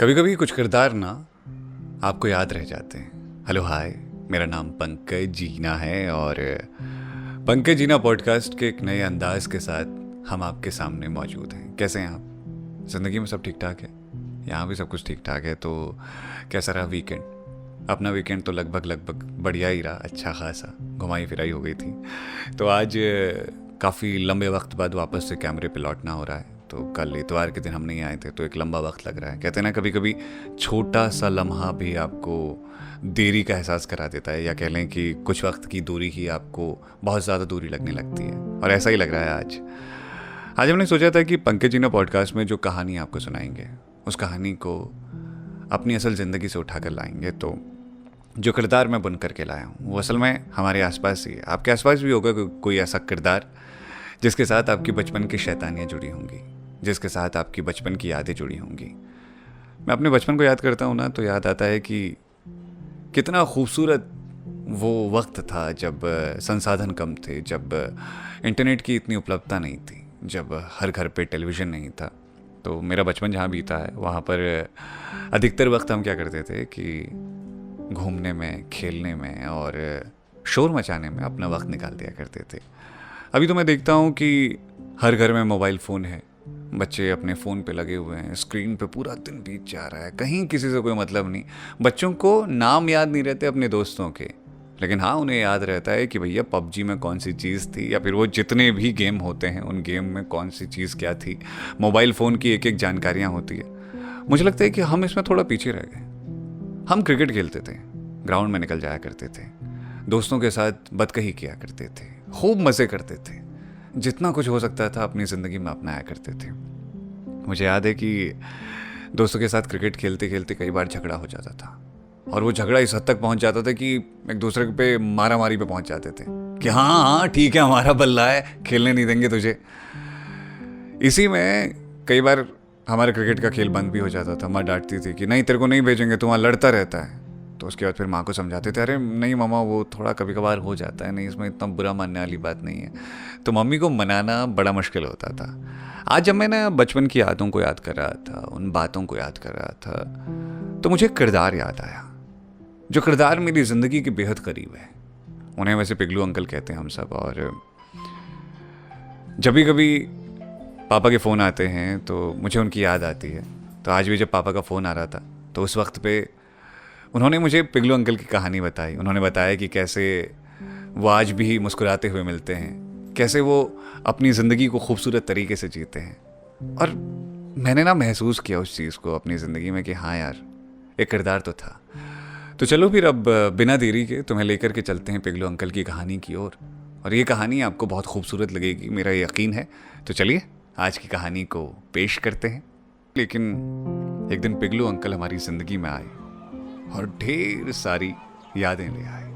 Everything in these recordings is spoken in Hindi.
कभी कभी कुछ किरदार ना आपको याद रह जाते हैं। हेलो हाय, मेरा नाम पंकज जीना है और पंकज जीना पॉडकास्ट के एक नए अंदाज के साथ हम आपके सामने मौजूद हैं। कैसे हैं आप? ज़िंदगी में सब ठीक ठाक है? यहाँ भी सब कुछ ठीक ठाक है। तो कैसा रहा वीकेंड? अपना वीकेंड तो लगभग बढ़िया ही रहा, अच्छा खासा घुमाई फिराई हो गई थी। तो आज काफ़ी लंबे वक्त बाद वापस से कैमरे पे लौटना हो रहा है। तो कल इतवार के दिन हम नहीं आए थे तो एक लंबा वक्त लग रहा है। कहते हैं ना, कभी कभी छोटा सा लम्हा भी आपको देरी का एहसास करा देता है, या कह लें कि कुछ वक्त की दूरी ही आपको बहुत ज़्यादा दूरी लगने लगती है। और ऐसा ही लग रहा है आज हमने सोचा था कि पंकज जीना पॉडकास्ट में जो कहानी आपको सुनाएंगे उस कहानी को अपनी असल ज़िंदगी से उठाकर लाएंगे। तो जो किरदार मैं बुन करके लाया हूँ वो असल में हमारे आसपास ही है। आपके आसपास भी होगा कोई ऐसा किरदार जिसके साथ आपकी बचपन की शैतानियाँ जुड़ी होंगी, जिसके साथ आपकी बचपन की यादें जुड़ी होंगी। मैं अपने बचपन को याद करता हूँ ना, तो याद आता है कि कितना खूबसूरत वो वक्त था जब संसाधन कम थे, जब इंटरनेट की इतनी उपलब्धता नहीं थी, जब हर घर पे टेलीविज़न नहीं था। तो मेरा बचपन जहाँ बीता है वहाँ पर अधिकतर वक्त हम क्या करते थे कि घूमने में, खेलने में और शोर मचाने में अपना वक्त निकाल दिया करते थे। अभी तो मैं देखता हूँ कि हर घर में मोबाइल फ़ोन है, बच्चे अपने फ़ोन पे लगे हुए हैं, स्क्रीन पे पूरा दिन बीत जा रहा है, कहीं किसी से कोई मतलब नहीं। बच्चों को नाम याद नहीं रहते अपने दोस्तों के, लेकिन हाँ उन्हें याद रहता है कि भैया पबजी में कौन सी चीज़ थी, या फिर वो जितने भी गेम होते हैं उन गेम में कौन सी चीज़ क्या थी। मोबाइल फ़ोन की एक एक जानकारियाँ होती है। मुझे लगता है कि हम इसमें थोड़ा पीछे रह गए। हम क्रिकेट खेलते थे, ग्राउंड में निकल जाया करते थे, दोस्तों के साथ बतकही किया करते थे, खूब मज़े करते थे, जितना कुछ हो सकता था अपनी ज़िंदगी में अपनाया करते थे। मुझे याद है कि दोस्तों के साथ क्रिकेट खेलते खेलते कई बार झगड़ा हो जाता था, और वो झगड़ा इस हद तक पहुंच जाता था कि एक दूसरे पे मारामारी पे पहुंच जाते थे कि हाँ ठीक है, हमारा बल्ला है, खेलने नहीं देंगे तुझे। इसी में कई बार हमारे क्रिकेट का खेल बंद भी हो जाता था। माँ डांटती थी कि नहीं, तेरे को नहीं भेजेंगे, तू वहाँ लड़ता रहता है। तो उसके बाद फिर माँ को समझाते थे, अरे नहीं मामा, वो थोड़ा कभी कभार हो जाता है, नहीं इसमें इतना बुरा मानने वाली बात नहीं है। तो मम्मी को मनाना बड़ा मुश्किल होता था। आज जब मैं ना बचपन की यादों को याद कर रहा था, उन बातों को याद कर रहा था, तो मुझे एक किरदार याद आया, जो किरदार मेरी ज़िंदगी के बेहद करीब है। उन्हें वैसे पिगलू अंकल कहते हैं हम सब। और जब भी कभी पापा के फ़ोन आते हैं तो मुझे उनकी याद आती है। तो आज भी जब पापा का फ़ोन आ रहा था तो उस वक्त पे उन्होंने मुझे पिगलू अंकल की कहानी बताई। उन्होंने बताया कि कैसे वो आज भी मुस्कुराते हुए मिलते हैं, कैसे वो अपनी ज़िंदगी को खूबसूरत तरीके से जीते हैं। और मैंने ना महसूस किया उस चीज़ को अपनी ज़िंदगी में कि हाँ यार, एक किरदार तो था। तो चलो फिर अब बिना देरी के तुम्हें लेकर के चलते हैं पिगलू अंकल की कहानी की ओर। और ये कहानी आपको बहुत खूबसूरत लगेगी, मेरा यकीन है। तो चलिए आज की कहानी को पेश करते हैं। लेकिन एक दिन पिगलू अंकल हमारी ज़िंदगी में आए और ढेर सारी यादें ले आए।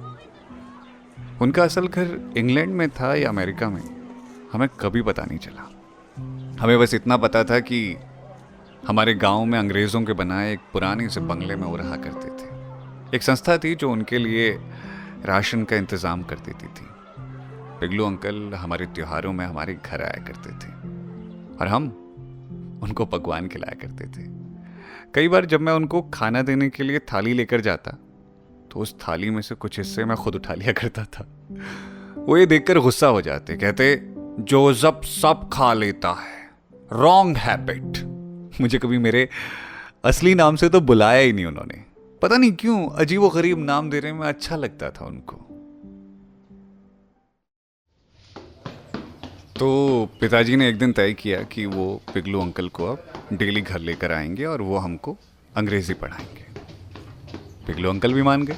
उनका असल घर इंग्लैंड में था या अमेरिका में, हमें कभी पता नहीं चला। हमें बस इतना पता था कि हमारे गांव में अंग्रेज़ों के बनाए एक पुराने से बंगले में वो रहा करते थे। एक संस्था थी जो उनके लिए राशन का इंतज़ाम कर देती थी। पिगलू अंकल हमारे त्योहारों में हमारे घर आया करते थे और हम उनको पकवान खिलाया करते थे। कई बार जब मैं उनको खाना देने के लिए थाली लेकर जाता तो उस थाली में से कुछ हिस्से मैं खुद उठा लिया करता था। वो ये देखकर गुस्सा हो जाते, कहते जोसेफ सब खा लेता है, रॉन्ग हैबिट। मुझे कभी मेरे असली नाम से तो बुलाया ही नहीं उन्होंने। पता नहीं क्यों अजीबो गरीब नाम देने में अच्छा लगता था उनको। तो पिताजी ने एक दिन तय किया कि वो पिगलू अंकल को अब डेली घर लेकर आएंगे और वो हमको अंग्रेज़ी पढ़ाएंगे। पिगलू अंकल भी मान गए।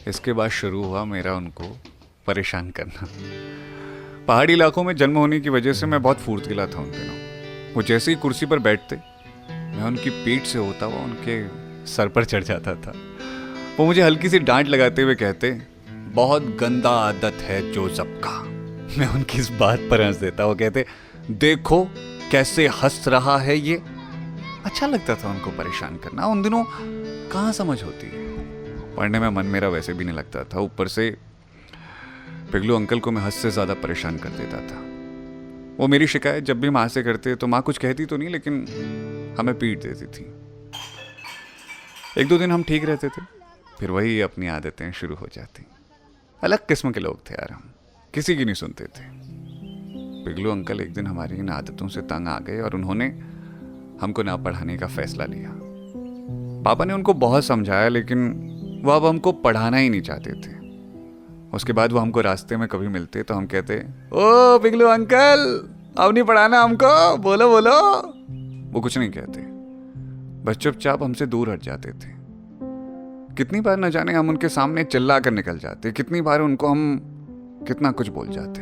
इसके बाद शुरू हुआ मेरा उनको परेशान करना। पहाड़ी इलाकों में जन्म होने की वजह से मैं बहुत फुर्तीला था उन दिनों। वो जैसे ही कुर्सी पर बैठते मैं उनकी पीठ से होता हुआ उनके सर पर चढ़ जाता था। वो मुझे हल्की सी डांट लगाते हुए कहते, बहुत गंदा आदत है जोसेफ का। मैं उनकी इस बात पर हंस देता। वो कहते, देखो कैसे हंस रहा है ये। अच्छा लगता था उनको परेशान करना। उन दिनों कहाँ समझ होती है, पढ़ने में मन मेरा वैसे भी नहीं लगता था। ऊपर से पिगलू अंकल को मैं हद से ज़्यादा परेशान कर देता था। वो मेरी शिकायत जब भी माँ से करते तो माँ कुछ कहती तो नहीं, लेकिन हमें पीट देती थी। एक दो दिन हम ठीक रहते थे, फिर वही अपनी आदतें शुरू हो जाती। अलग किस्म के लोग थे यार हम, किसी की नहीं सुनते थे। पिगलू अंकल एक दिन हमारी इन आदतों से तंग आ गए और उन्होंने हमको ना पढ़ाने का फैसला लिया। पापा ने उनको बहुत समझाया, लेकिन वो अब हमको पढ़ाना ही नहीं चाहते थे। उसके बाद वो हमको रास्ते में कभी मिलते तो हम कहते, ओ पिगलू अंकल, अब नहीं पढ़ाना हमको, बोलो बोलो। वो कुछ नहीं कहते, बस चुपचाप हमसे दूर हट जाते थे। कितनी बार न जाने हम उनके सामने चिल्ला कर निकल जाते, कितनी बार उनको हम कितना कुछ बोल जाते।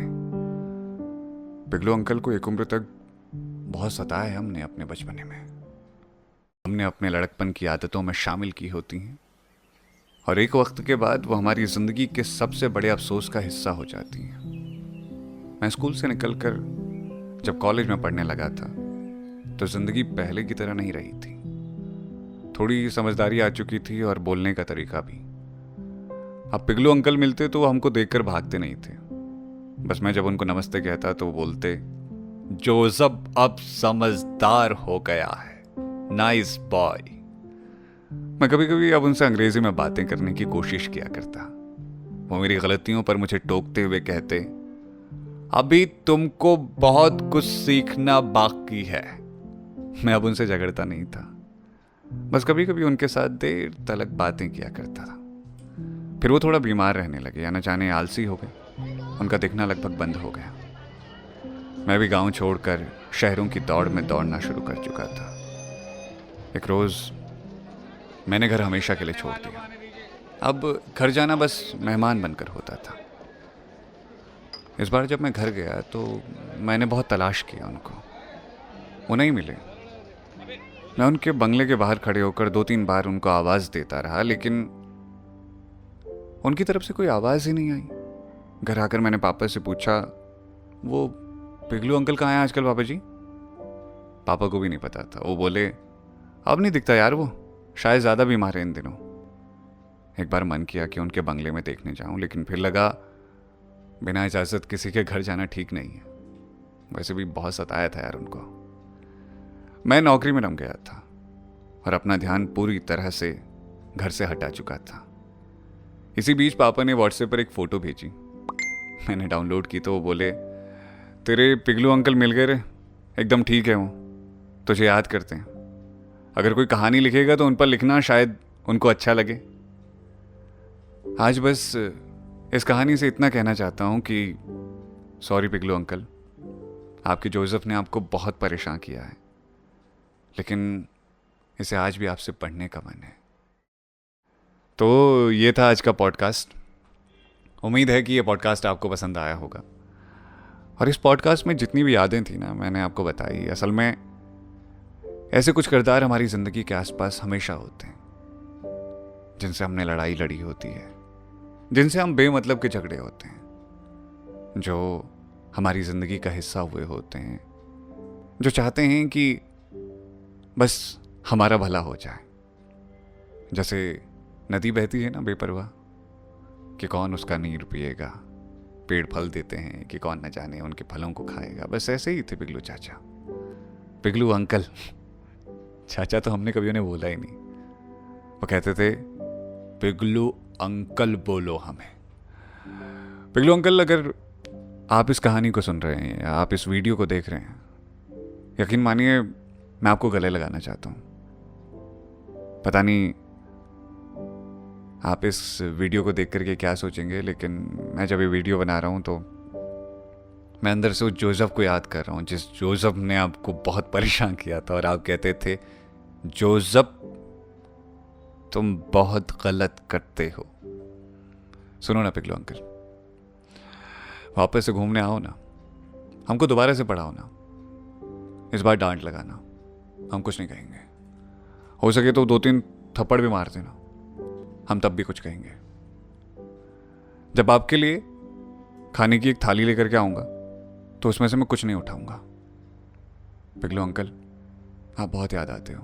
पिगलू अंकल को एक उम्र तक बहुत सताया है हमने अपने बचपने में। हमने अपने लड़कपन की आदतों में शामिल की होती हैं और एक वक्त के बाद वो हमारी जिंदगी के सबसे बड़े अफसोस का हिस्सा हो जाती हैं। मैं स्कूल से निकलकर जब कॉलेज में पढ़ने लगा था तो जिंदगी पहले की तरह नहीं रही थी। थोड़ी समझदारी आ चुकी थी और बोलने का तरीका भी। अब पिगलू अंकल मिलते तो वो हमको देखकर भागते नहीं थे। बस मैं जब उनको नमस्ते कहता तो वो बोलते, जोसेफ अब समझदार हो गया है, नाइस बॉय। मैं कभी कभी अब उनसे अंग्रेजी में बातें करने की कोशिश किया करता। वो मेरी गलतियों पर मुझे टोकते हुए कहते, अभी तुमको बहुत कुछ सीखना बाकी है। मैं अब उनसे झगड़ता नहीं था, बस कभी कभी उनके साथ देर तलक बातें किया करता था। फिर वो थोड़ा बीमार रहने लगे या न जाने आलसी हो गए, उनका दिखना लगभग बंद हो गया। मैं भी गांव छोड़कर शहरों की दौड़ में दौड़ना शुरू कर चुका था। एक रोज मैंने घर हमेशा के लिए छोड़ दिया। अब घर जाना बस मेहमान बनकर होता था। इस बार जब मैं घर गया तो मैंने बहुत तलाश किया उनको, वो नहीं मिले। मैं उनके बंगले के बाहर खड़े होकर 2-3 बार उनको आवाज़ देता रहा, लेकिन उनकी तरफ से कोई आवाज़ ही नहीं आई। घर आकर मैंने पापा से पूछा, वो पिगलू अंकल कहाँ हैं आजकल पापा जी? पापा को भी नहीं पता था। वो बोले, अब नहीं दिखता यार, वो शायद ज़्यादा बीमार है इन दिनों। एक बार मन किया कि उनके बंगले में देखने जाऊं, लेकिन फिर लगा बिना इजाज़त किसी के घर जाना ठीक नहीं है। वैसे भी बहुत सताया था यार उनको। मैं नौकरी में रम गया था और अपना ध्यान पूरी तरह से घर से हटा चुका था। इसी बीच पापा ने व्हाट्सएप पर एक फ़ोटो भेजी। मैंने डाउनलोड की तो वो बोले, तेरे पिगलू अंकल मिल गए रे, एकदम ठीक है वो, तुझे याद करते हैं। अगर कोई कहानी लिखेगा तो उन पर लिखना, शायद उनको अच्छा लगे। आज बस इस कहानी से इतना कहना चाहता हूँ कि सॉरी पिगलू अंकल, आपके जोसेफ ने आपको बहुत परेशान किया है, लेकिन इसे आज भी आपसे पढ़ने का मन है। तो ये था आज का पॉडकास्ट। उम्मीद है कि ये पॉडकास्ट आपको पसंद आया होगा। और इस पॉडकास्ट में जितनी भी यादें थी ना, मैंने आपको बताई। असल में ऐसे कुछ किरदार हमारी ज़िंदगी के आसपास हमेशा होते हैं, जिनसे हमने लड़ाई लड़ी होती है, जिनसे हम बेमतलब के झगड़े होते हैं, जो हमारी ज़िंदगी का हिस्सा हुए होते हैं, जो चाहते हैं कि बस हमारा भला हो जाए। जैसे नदी बहती है ना बेपरवाह, कि कौन उसका नीर पिएगा, पेड़ फल देते हैं कि कौन न जाने उनके फलों को खाएगा। बस ऐसे ही थे पिगलू चाचा, पिगलू अंकल। चाचा तो हमने कभी उन्हें बोला ही नहीं। वो कहते थे, पिगलू अंकल बोलो हमें। पिगलू अंकल, अगर आप इस कहानी को सुन रहे हैं या आप इस वीडियो को देख रहे हैं, यकीन मानिए मैं आपको गले लगाना चाहता हूँ। पता नहीं आप इस वीडियो को देख करके क्या सोचेंगे, लेकिन मैं जब ये वीडियो बना रहा हूँ तो मैं अंदर से उस जोसेफ को याद कर रहा हूँ, जिस जोसेफ ने आपको बहुत परेशान किया था और आप कहते थे, जोसेफ तुम बहुत गलत करते हो। सुनो ना पिगलू अंकल, वापस से घूमने आओ ना, हमको दोबारा से पढ़ाओ ना। इस बार डांट लगाना, हम कुछ नहीं कहेंगे। हो सके तो 2-3 थप्पड़ भी मार देना, हम तब भी कुछ कहेंगे। जब आपके लिए खाने की एक थाली लेकर के आऊंगा तो उसमें से मैं कुछ नहीं उठाऊंगा। पिगलू अंकल, आप बहुत याद आते हो।